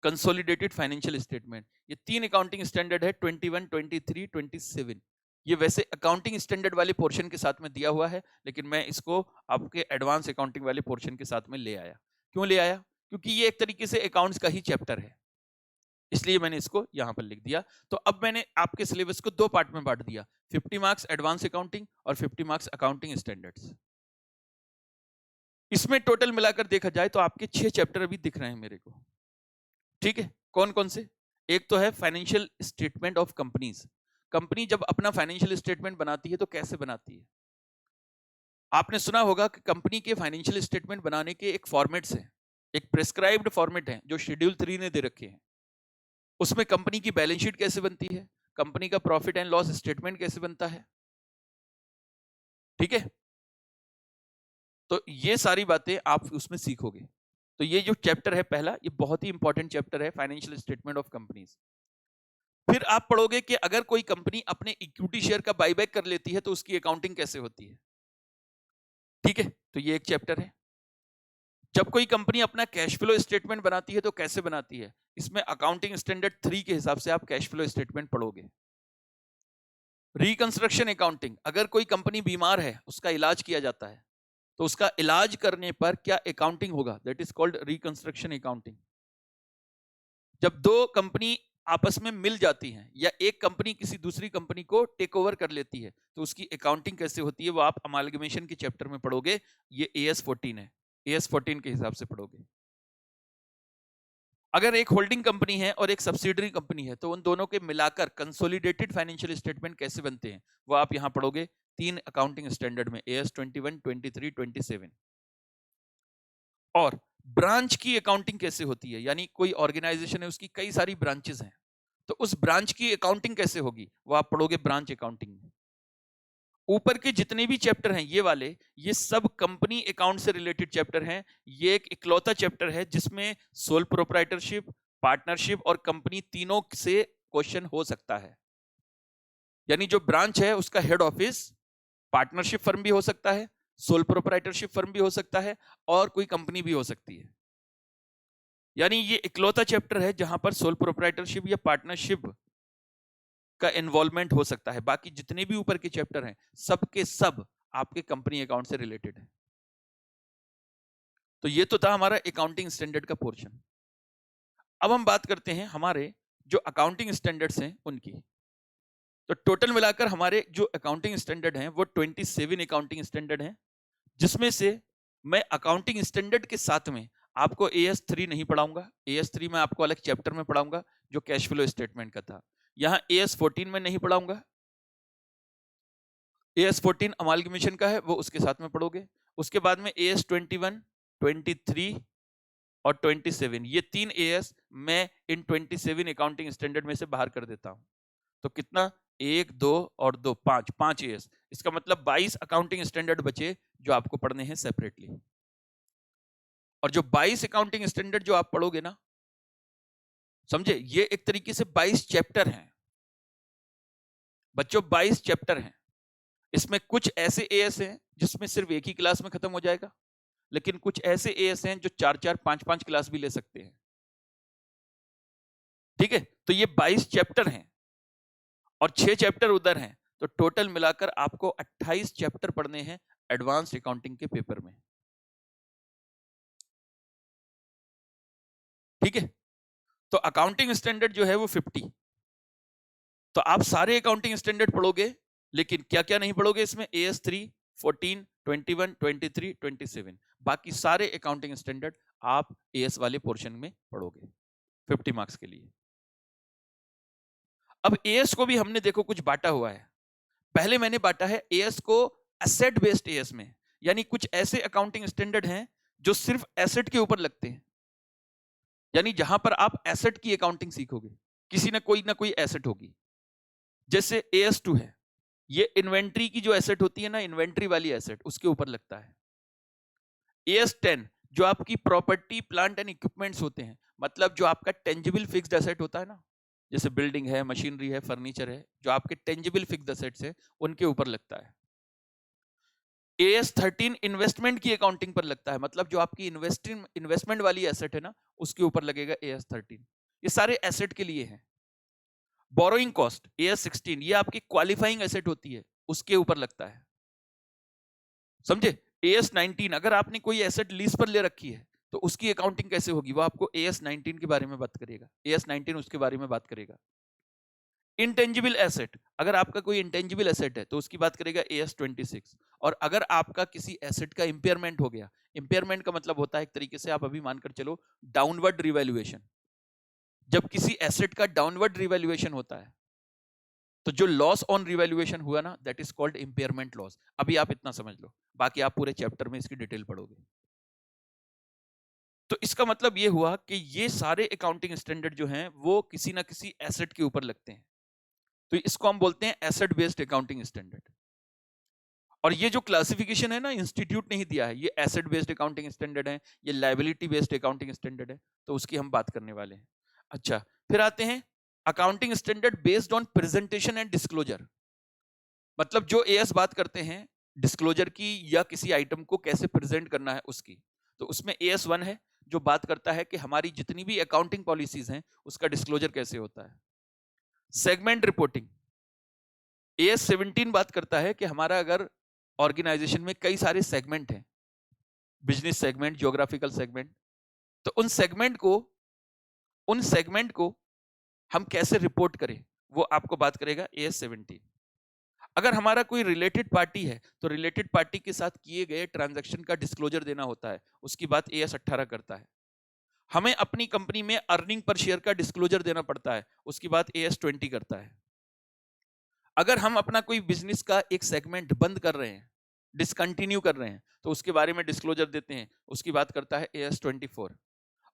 कंसोलिडेटेड फाइनेंशियल स्टेटमेंट, ये 3 अकाउंटिंग स्टैंडर्ड है, 21, 23, 27। ये वैसे अकाउंटिंग स्टैंडर्ड वाले पोर्शन के साथ में दिया हुआ है, लेकिन मैं इसको आपके एडवांस अकाउंटिंग वाले पोर्शन के साथ में ले आया। क्यों ले आया? क्योंकि ये एक तरीके से अकाउंट्स का ही चैप्टर है, इसलिए मैंने इसको यहां पर लिख दिया। तो अब मैंने आपके सिलेबस को 2 पार्ट में बांट दिया, 50 मार्क्स एडवांस अकाउंटिंग और 50 मार्क्स अकाउंटिंग स्टैंडर्ड्स। इसमें टोटल मिलाकर देखा जाए तो आपके 6 चैप्टर अभी दिख रहे हैं मेरे को। ठीक है, कौन कौन से? एक तो है financial statement of companies. Company जब अपना फाइनेंशियल स्टेटमेंट बनाती है तो कैसे बनाती है? आपने सुना होगा कि कंपनी के फाइनेंशियल स्टेटमेंट बनाने के एक फॉर्मेट्स हैं, एक प्रेस्क्राइब्ड फॉर्मेट है जो शेड्यूल 3 ने दे रखे हैं। उसमें कंपनी की बैलेंस शीट कैसे बनती है, कंपनी का प्रॉफिट एंड लॉस स्टेटमेंट कैसे बनता है। ठीक है, तो ये सारी बातें आप उसमें सीखोगे। तो ये जो चैप्टर है पहला, ये बहुत ही इंपॉर्टेंट चैप्टर है, फाइनेंशियल स्टेटमेंट ऑफ कंपनीज। फिर आप पढ़ोगे कि अगर कोई कंपनी अपने इक्विटी शेयर का बाईबैक कर लेती है तो उसकी अकाउंटिंग कैसे होती है। ठीक है, तो ये एक चैप्टर है। जब कोई कंपनी अपना कैश फ्लो स्टेटमेंट बनाती है तो कैसे बनाती है, इसमें अकाउंटिंग स्टैंडर्ड 3 के हिसाब से आप कैश फ्लो स्टेटमेंट पढ़ोगे। रिकंस्ट्रक्शन अकाउंटिंग, अगर कोई कंपनी बीमार है, उसका इलाज किया जाता है, तो उसका इलाज करने पर क्या अकाउंटिंग होगा, that is called reconstruction accounting. जब दो कंपनी आपस में मिल जाती हैं या एक कंपनी किसी दूसरी कंपनी को टेक ओवर कर लेती है, तो उसकी अकाउंटिंग कैसे होती है वो आप अमालगमेशन के चैप्टर में पढ़ोगे। ये AS14 है, AS14 के हिसाब से पढ़ोगे। अगर एक होल्डिंग कंपनी है और एक सब्सिडरी कंपनी है, तो उन दोनों के मिलाकर कंसोलिडेटेड फाइनेंशियल स्टेटमेंट कैसे बनते हैं वो आप यहां पढ़ोगे 3 अकाउंटिंग स्टैंडर्ड में, AS21, 23, 27। और ब्रांच की अकाउंटिंग कैसे होती है, यानी कोई ऑर्गेनाइजेशन है, उसकी कई सारी ब्रांचेस हैं, तो उस ब्रांच की अकाउंटिंग कैसे होगी वो आप पढ़ोगे ब्रांच अकाउंटिंग में। ऊपर के जितने भी चैप्टर हैं ये वाले, ये सब कंपनी अकाउंट से रिलेटेड चैप्टर हैं। ये एक इकलौता चैप्टर है जिसमें सोल प्रोप्राइटरशिप, पार्टनरशिप और कंपनी तीनों से क्वेश्चन हो सकता है। यानी जो ब्रांच है उसका हेड ऑफिस पार्टनरशिप फर्म भी हो सकता है, सोल प्रोप्राइटरशिप फर्म भी हो सकता है, और कोई कंपनी भी हो सकती है। यानी ये इकलौता चैप्टर है जहां पर सोल प्रोप्राइटरशिप या पार्टनरशिप का इन्वॉल्वमेंट हो सकता है। बाकी जितने भी ऊपर के चैप्टर हैं सब के सब आपके कंपनी अकाउंट से रिलेटेड है। तो ये तो था हमारा अकाउंटिंग स्टैंडर्ड का पोर्शन। अब हम बात करते हैं हमारे जो अकाउंटिंग स्टैंडर्ड्स हैं उनकी। तो टोटल मिलाकर हमारे जो अकाउंटिंग स्टैंडर्ड हैं वो 27 अकाउंटिंग स्टैंडर्ड हैं, जिसमें से मैं अकाउंटिंग स्टैंडर्ड के साथ में आपको AS3 नहीं पढ़ाऊंगा। AS3 मैं आपको अलग चैप्टर में पढ़ाऊंगा जो कैश फ्लो स्टेटमेंट का था। यहां AS14 में नहीं पढ़ाऊंगा। AS14 अमालगमेशन का है, वो उसके साथ में पढ़ोगे। उसके बाद में AS21, 23 और 27, ये 3 AS मैं इन 27 अकाउंटिंग स्टैंडर्ड में से बाहर कर देता हूं। तो कितना, 1 2 और 2, 5 AS। इसका मतलब 22 अकाउंटिंग स्टैंडर्ड बचे जो आपको पढ़ने हैं सेपरेटली। और जो 22 अकाउंटिंग स्टैंडर्ड जो आप पढ़ोगे ना, समझे, ये एक तरीके से 22 चैप्टर हैं बच्चों, 22 चैप्टर हैं। इसमें कुछ ऐसे AS हैं जिसमें सिर्फ एक ही क्लास में खत्म हो जाएगा, लेकिन कुछ ऐसे AS हैं जो 4-4, 5-5 क्लास भी ले सकते हैं। ठीक है, तो ये 22 चैप्टर हैं और 6 चैप्टर उधर हैं, तो टोटल मिलाकर आपको 28 चैप्टर पढ़ने हैं एडवांस्ड अकाउंटिंग के पेपर में। ठीक है, तो अकाउंटिंग स्टैंडर्ड जो है वो 50। तो आप सारे अकाउंटिंग स्टैंडर्ड पढ़ोगे, लेकिन क्या क्या नहीं पढ़ोगे इसमें, AS3, 14, 21, 23, 27। बाकी सारे अकाउंटिंग स्टैंडर्ड आप AS वाले पोर्शन में पढ़ोगे 50 मार्क्स के लिए। अब AS को भी हमने देखो कुछ बांटा हुआ है। पहले मैंने बांटा है AS को एसेट बेस्ड AS में, यानी कुछ ऐसे अकाउंटिंग स्टैंडर्ड हैं जो सिर्फ एसेट के ऊपर लगते हैं, यानी जहां पर आप एसेट की अकाउंटिंग सीखोगे, किसी ना कोई एसेट होगी। जैसे AS2 है, ये इन्वेंट्री की जो एसेट होती है ना, इन्वेंट्री वाली एसेट, उसके ऊपर लगता है। AS10 जो आपकी प्रॉपर्टी प्लांट एंड इक्विपमेंट्स होते हैं, मतलब जो आपका टेंजिबल फिक्स्ड एसेट होता है ना, जैसे बिल्डिंग है, मशीनरी है, फर्नीचर है, जो आपके टेंजिबल फिक्स्ड एसेट्स है उनके ऊपर लगता है। AS13 इन्वेस्टमेंट की अकाउंटिंग पर लगता है, मतलब जो आपकी इन्वेस्टमेंट वाली एसेट है ना, उसके ऊपर लगेगा AS13। ये सारे एसेट के लिए है। बोरोइंग कॉस्ट AS16, ये आपकी क्वालिफाइंग एसेट होती है, उसके ऊपर लगता है। समझे, AS19 अगर आपने कोई एसेट लीज पर ले रखी है तो उसकी अकाउंटिंग कैसे होगी, वो आपको AS19 के बारे में बात करेगा। AS19 उसके बारे में बात करेगा। इंटेंजिबल एसेट, अगर आपका कोई इंटेंजिबल एसेट है तो उसकी बात करेगा AS26। और अगर आपका किसी एसेट का इंपेयरमेंट हो गया, इंपेयरमेंट का मतलब होता है एक तरीके से आप अभी मानकर चलो डाउनवर्ड रिवैल्यूएशन। जब किसी एसेट का डाउनवर्ड रिवैल्यूएशन होता है तो जो लॉस ऑन रिवैल्यूएशन हुआ ना, that is called impairment loss. अभी आप इतना समझ लो, बाकी आप पूरे चैप्टर में इसकी डिटेल पढ़ोगे। तो इसका मतलब ये हुआ कि ये सारे अकाउंटिंग स्टैंडर्ड जो हैं वो किसी ना किसी एसेट के ऊपर लगते हैं, तो इसको हम बोलते हैं एसेट बेस्ड अकाउंटिंग स्टैंडर्ड। और ये जो क्लासिफिकेशन है ना, इंस्टीट्यूट नहीं दिया है, ये एसेट बेस्ड अकाउंटिंग स्टैंडर्ड है, ये लायबिलिटी बेस्ड अकाउंटिंग स्टैंडर्ड है, तो उसकी हम बात करने वाले हैं। अच्छा, फिर आते हैं accounting standard based on presentation and disclosure. मतलब जो AS बात करते हैं डिस्क्लोजर की या किसी आइटम को कैसे प्रेजेंट करना है उसकी, तो उसमें AS1 है जो बात करता है कि हमारी जितनी भी अकाउंटिंग पॉलिसीज हैं उसका डिस्क्लोजर कैसे होता है। सेगमेंट रिपोर्टिंग AS 17 बात करता है कि हमारा अगर ऑर्गेनाइजेशन में कई सारे सेगमेंट हैं, बिजनेस सेगमेंट, ज्योग्राफिकल सेगमेंट, तो उन सेगमेंट को हम कैसे रिपोर्ट करें, वो आपको बात करेगा AS 17। अगर हमारा कोई रिलेटेड पार्टी है तो रिलेटेड पार्टी के साथ किए गए ट्रांजैक्शन का डिस्क्लोजर देना होता है, उसकी बात AS 18 करता है। हमें अपनी कंपनी में अर्निंग पर शेयर का डिस्क्लोजर देना पड़ता है, उसकी बात AS 20 करता है। अगर हम अपना कोई बिजनेस का एक सेगमेंट बंद कर रहे हैं, डिसकंटिन्यू कर रहे हैं, तो उसके बारे में डिस्क्लोजर देते हैं, उसकी बात करता है AS 24।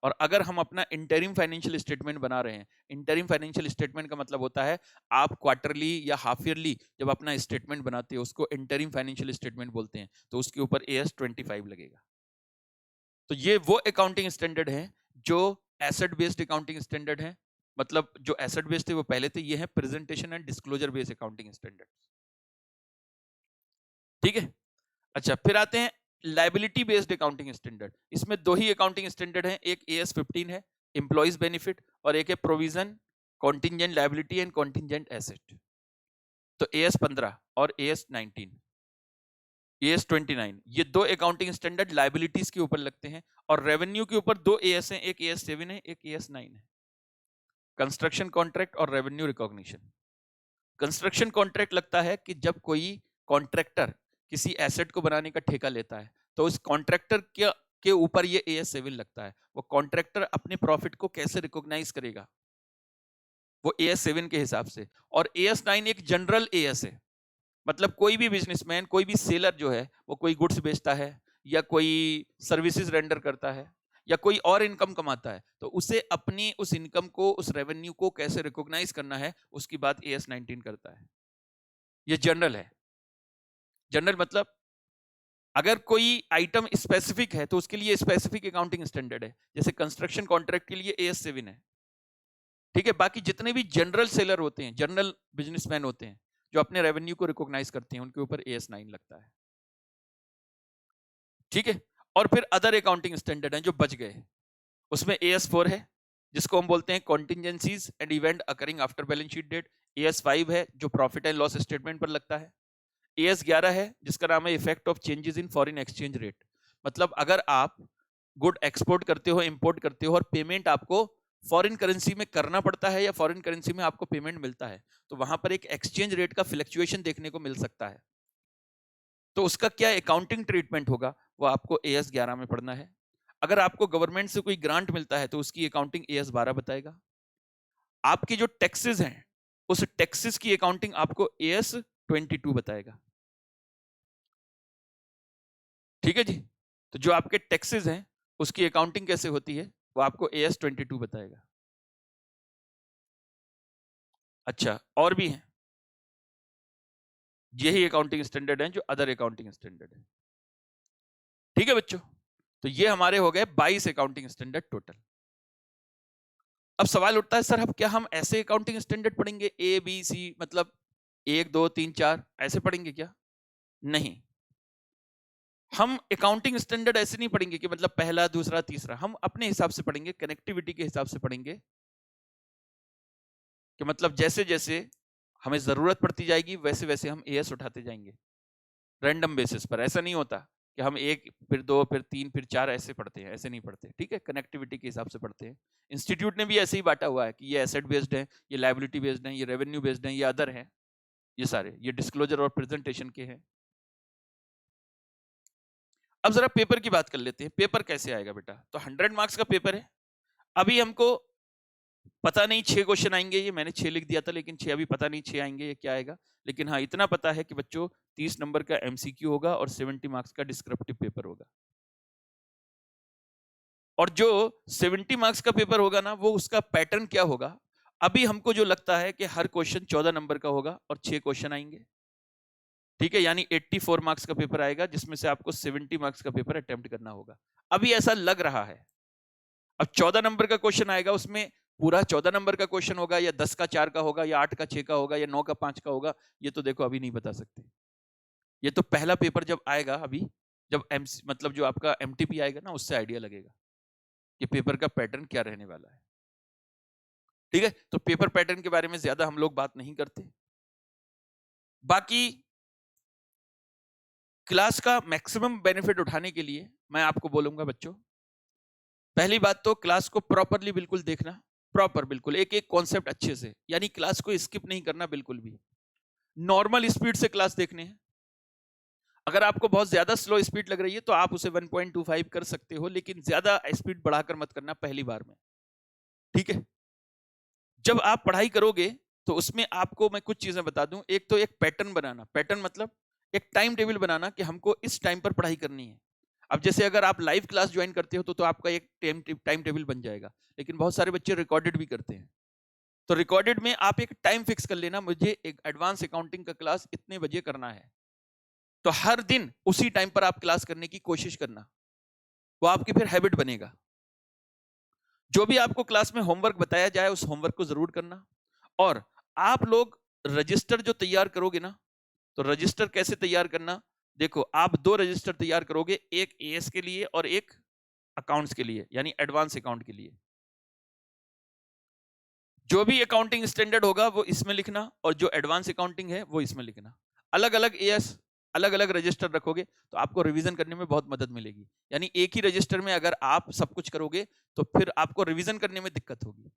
और अगर हम अपना इंटरिम फाइनेंशियल स्टेटमेंट बना रहे हैं, इंटरिम फाइनेंशियल स्टेटमेंट का मतलब होता है आप क्वार्टरली या हाफ ईयरली जब अपना स्टेटमेंट बनाते हो उसको इंटरिम फाइनेंशियल स्टेटमेंट बोलते हैं, तो उसके ऊपर AS 25 लगेगा। तो ये वो अकाउंटिंग स्टैंडर्ड है जो एसेट बेस्ड अकाउंटिंग स्टैंडर्ड है, मतलब जो एसेट बेस्ड थे वो पहले थे, ये है presentation and disclosure based accounting standard. ठीक है। अच्छा, फिर आते हैं लाइबिलिटी बेस्ड अकाउंटिंग स्टैंडर्ड। इसमें दो ही अकाउंटिंग स्टैंडर्ड हैं, एक AS 15 है एम्प्लॉइज बेनिफिट, और एक है provision contingent liability and contingent asset. तो AS 15 और AS 19, AS 29, ये दो अकाउंटिंग स्टैंडर्ड लाइबिलिटीज के ऊपर लगते हैं, और रेवेन्यू के ऊपर दो AS हैं, एक AS 7 है, एक AS 9 है। कंस्ट्रक्शन कॉन्ट्रैक्ट और रेवेन्यू रिकॉग्निशन। कंस्ट्रक्शन कॉन्ट्रैक्ट लगता है कि जब कोई कॉन्ट्रैक्टर किसी एसेट को बनाने का ठेका लेता है, तो उस कॉन्ट्रैक्टर के ऊपर ये AS 7 लगता है। वो कॉन्ट्रैक्टर अपने प्रॉफिट को कैसे रिकॉग्नाइज करेगा, वो AS 7 के हिसाब से। और AS 9 एक जनरल AS है, मतलब कोई भी बिजनेसमैन, कोई भी सेलर जो है, वो कोई गुड्स बेचता है या कोई सर्विसेज रेंडर करता है या कोई और इनकम कमाता है, तो उसे अपनी उस इनकम को, उस रेवेन्यू को कैसे रिकॉग्नाइज करना है, उसकी बात AS 19 करता है। ये जनरल है। जनरल मतलब अगर कोई आइटम स्पेसिफिक है तो उसके लिए स्पेसिफिक अकाउंटिंग स्टैंडर्ड है, जैसे कंस्ट्रक्शन कॉन्ट्रैक्ट के लिए AS 7 है। ठीक है। बाकी जितने भी जनरल सेलर होते हैं, जनरल बिजनेसमैन होते हैं जो अपने रेवेन्यू को रिकॉग्नाइज करते हैं, उनके ऊपर AS 9 लगता है। ठीक है। और फिर अदर अकाउंटिंग स्टैंडर्ड हैं जो बच गए, उसमें AS 4 है जिसको हम बोलते हैं contingencies and event occurring after balance sheet date. AS 5 है जो प्रॉफिट एंड लॉस स्टेटमेंट पर लगता है। AS 11 है जिसका नाम है effect of changes in foreign exchange rate. मतलब अगर आप गुड एक्सपोर्ट करते हो, इंपोर्ट करते हो, और पेमेंट आपको फॉरेन करेंसी में करना पड़ता है या फॉरेन करेंसी में आपको पेमेंट मिलता है, तो वहां पर एक एक्सचेंज रेट का फ्लक्चुएशन देखने को मिल सकता है। तो उसका क्या अकाउंटिंग ट्रीटमेंट होगा, वो आपको AS 11 में पढ़ना है। अगर आपको गवर्नमेंट से कोई ग्रांट मिलता है तो उसकी अकाउंटिंग AS 12 बताएगा। आपके जो टैक्सेस हैं, उस टैक्सेस की अकाउंटिंग आपको AS 22 बताएगा। ठीक है जी। तो जो आपके टैक्सेस हैं उसकी अकाउंटिंग कैसे होती है, वो आपको AS 22 बताएगा। अच्छा, और भी हैं, यही अकाउंटिंग स्टैंडर्ड हैं जो अदर अकाउंटिंग स्टैंडर्ड है। ठीक है बच्चों, तो ये हमारे हो गए 22 अकाउंटिंग स्टैंडर्ड टोटल। अब सवाल उठता है, सर अब क्या हम ऐसे अकाउंटिंग स्टैंडर्ड पढ़ेंगे ABC, मतलब 1 2 3 4 ऐसे पढ़ेंगे क्या? नहीं, हम अकाउंटिंग स्टैंडर्ड ऐसे नहीं पढ़ेंगे कि मतलब पहला दूसरा तीसरा, हम अपने हिसाब से पढ़ेंगे, कनेक्टिविटी के हिसाब से पढ़ेंगे, कि मतलब जैसे जैसे हमें जरूरत पड़ती जाएगी वैसे वैसे हम AS उठाते जाएंगे रैंडम बेसिस पर। ऐसा नहीं होता कि हम 1 फिर 2 फिर 3 फिर 4 ऐसे पढ़ते हैं, ऐसे नहीं पढ़ते। ठीक है, कनेक्टिविटी के हिसाब से पढ़ते हैं। इंस्टीट्यूट ने भी ऐसे ही बांटा हुआ है कि ये एसेट बेस्ड है, ये लाइबिलिटी बेस्ड है, ये रेवेन्यू बेस्ड है, ये अदर है, ये सारे, ये डिस्क्लोजर और प्रेजेंटेशन के हैं। अब जरा पेपर की बात कर लेते हैं। पेपर कैसे आएगा बेटा? तो 100 मार्क्स का पेपर है। अभी हमको पता नहीं 6 क्वेश्चन आएंगे, ये मैंने 6 लिख दिया था, लेकिन 6 अभी पता नहीं 6 आएंगे ये क्या आएगा। लेकिन हाँ, इतना पता है कि बच्चों 30 नंबर का MCQ होगा और 70 मार्क्स का डिस्क्रिप्टिव पेपर होगा। और जो 70 मार्क्स का पेपर होगा ना, वो उसका पैटर्न क्या होगा, अभी हमको जो लगता है कि हर क्वेश्चन 14 नंबर का होगा और 6 क्वेश्चन आएंगे। ठीक है, यानी 84 मार्क्स का पेपर आएगा जिसमें से आपको 70 मार्क्स का पेपर अटेम्प्ट करना होगा। अभी ऐसा लग रहा है। अब 14 नंबर का क्वेश्चन आएगा, उसमें पूरा 14 नंबर का क्वेश्चन होगा या 10 का 4 का होगा या 8 का 6 का होगा या 9 का 5 का होगा, ये तो देखो अभी नहीं बता सकते। ये तो पहला पेपर जब आएगा, अभी जब मतलब जो आपका MTP आएगा ना, उससे आइडिया लगेगा कि पेपर का पैटर्न क्या रहने वाला है। ठीक है, तो पेपर पैटर्न के बारे में ज्यादा हम लोग बात नहीं करते। बाकी क्लास का मैक्सिमम बेनिफिट उठाने के लिए मैं आपको बोलूंगा बच्चों, पहली बात तो क्लास को प्रॉपरली बिल्कुल देखना, प्रॉपर बिल्कुल एक एक कॉन्सेप्ट अच्छे से, यानी क्लास को स्किप नहीं करना बिल्कुल भी। नॉर्मल स्पीड से क्लास देखने हैं। अगर आपको बहुत ज्यादा स्लो स्पीड लग रही है तो आप उसे 1.25 कर सकते हो, लेकिन ज्यादा स्पीड बढ़ाकर मत करना पहली बार में, ठीक है। जब आप पढ़ाई करोगे तो उसमें आपको मैं कुछ चीजें बता दूं। एक तो एक पैटर्न बनाना, पैटर्न मतलब एक टाइम टेबल बनाना कि हमको इस टाइम पर पढ़ाई करनी है। अब जैसे अगर आप लाइव क्लास ज्वाइन करते हो तो आपका एक टाइम टेबल बन जाएगा, लेकिन बहुत सारे बच्चे रिकॉर्डेड भी करते हैं। तो रिकॉर्डेड में आप एक टाइम फिक्स कर लेना, मुझे एक एडवांस अकाउंटिंग का क्लास इतने बजे करना है, तो हर दिन उसी टाइम पर आप क्लास करने की कोशिश करना, वो आपकी फिर हैबिट बनेगा। जो भी आपको क्लास में होमवर्क बताया जाए उस होमवर्क को जरूर करना। और आप लोग रजिस्टर जो तैयार करोगे ना, तो रजिस्टर कैसे तैयार करना, देखो आप 2 रजिस्टर तैयार करोगे, एक एएस के लिए और एक अकाउंट्स के लिए, यानी एडवांस अकाउंट के लिए। जो भी अकाउंटिंग स्टैंडर्ड होगा वो इसमें लिखना, और जो एडवांस अकाउंटिंग है वो इसमें लिखना। अलग अलग एएस, अलग अलग रजिस्टर रखोगे तो आपको रिवीजन करने में बहुत मदद मिलेगी। यानी एक ही रजिस्टर में अगर आप सब कुछ करोगे तो फिर आपको रिवीजन करने में दिक्कत होगी,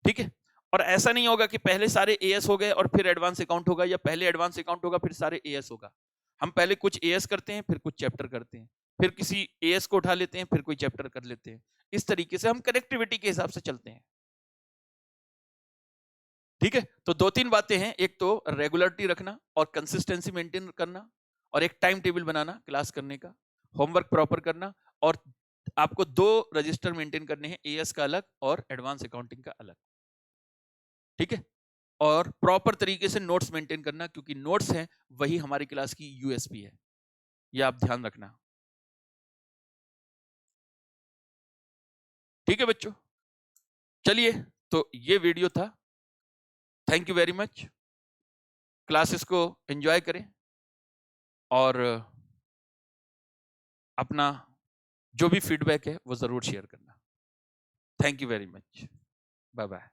ठीक है। और ऐसा नहीं होगा कि पहले सारे एएस हो गए और फिर एडवांस अकाउंट होगा, या पहले एडवांस अकाउंट होगा फिर सारे एएस होगा। हम पहले कुछ एएस करते हैं, फिर कुछ चैप्टर करते हैं, फिर किसी एएस को उठा लेते हैं, फिर कोई चैप्टर कर लेते हैं। इस तरीके से हम कनेक्टिविटी के हिसाब से चलते हैं, ठीक है। तो 2-3 बातें हैं, एक तो रेगुलरिटी रखना और कंसिस्टेंसी मेंटेन करना, और एक टाइम टेबल बनाना क्लास करने का, होमवर्क प्रॉपर करना, और आपको 2 रजिस्टर मेंटेन करने हैं, एएस का अलग और एडवांस अकाउंटिंग का अलग, ठीक है। और प्रॉपर तरीके से नोट्स मेंटेन करना, क्योंकि नोट्स हैं वही हमारी क्लास की यूएसपी है, ये आप ध्यान रखना, ठीक है बच्चों। चलिए, तो ये वीडियो था। Thank you very much. Classes को एंजॉय करें और अपना जो भी फीडबैक है वो जरूर शेयर करना। Thank you very much. Bye bye.